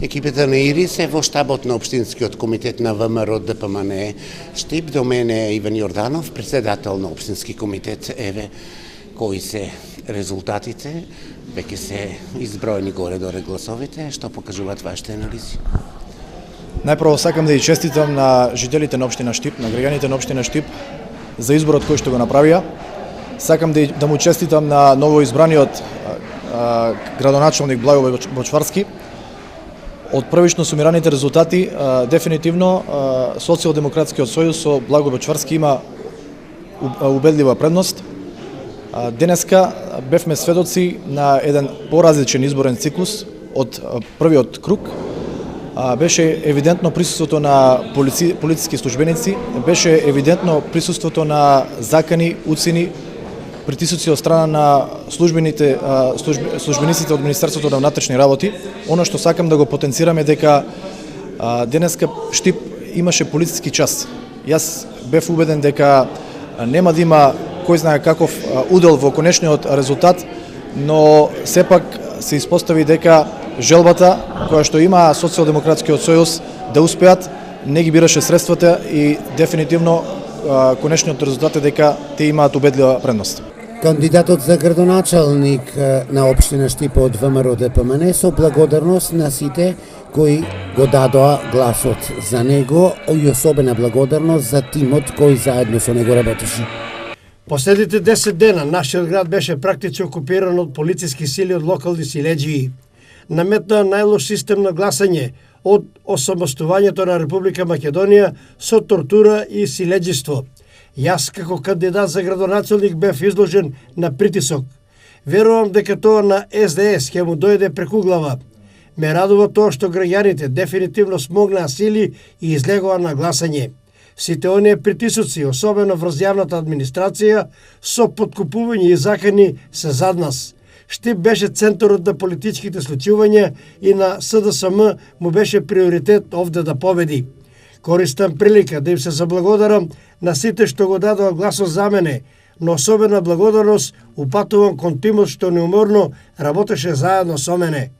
Екипата на ИРИС е во штабот на Општинскиот комитет на ВМРО ДПМН Штип. До мене Иван Јорданов, председател на Општински комитет. Еве кои се резултатите, веќе се изброени горе-долу гласовите, што покажуваат вашите анализи? Најпрво сакам да ја честитам на жителите на општина Штип, на граѓаните на општина Штип за изборот кој што го направија. Сакам да му честитам на новоизбраниот градоначалник Благој Бочварски. Од првично сумираните резултати, дефинитивно Социјалдемократскиот сојуз со Благој Бочварски има убедлива предност. Денеска бевме сведоци на еден поразличен изборен циклус од првиот круг. Беше евидентно присуството на полициски службеници, беше евидентно присуството на закани, уцини, притисоци од страна на службениците од Министерството на внатрешни работи. Оно што сакам да го потенцирам е дека денеска Штип имаше полициски час. Јас бев убеден дека нема да има кој знае каков удел во конечниот резултат, но сепак се испостави дека желбата која што има Социјалдемократскиот сојуз да успеат не ги бираше средствата и дефинитивно конечниот резултат е дека те имаат убедлива предност. Кандидатот за градоначалник на општина Штип од ВМРО ДПМН со благодарност на сите кои го дадоа гласот за него и особена благодарност за тимот кој заедно со него работеше. Последните 10 дена нашиот град беше практично окупиран од полициски сили од локални силеџии. Наметна најлош систем на гласање од осамостувањето на Република Македонија со тортура и силеџиство. Јас како кандидат за градоначалник бев изложен на притисок. Верувам дека тоа на СДС ќе му дојде преку глава. Ме радува тоа што граѓаните дефинитивно смогнаа сили и излегоа на гласање. Сите оние притисоци, особено врз јавната администрација, со подкупување и закани се зад нас. Штип беше центарот на политичките случувања и на СДСМ му беше приоритет овде да победи. Користам прилика да им се заблагодарам на сите што го дадоа гласот за мене, но особена благодарност упатувам кон тимот што неуморно работеше заедно со мене.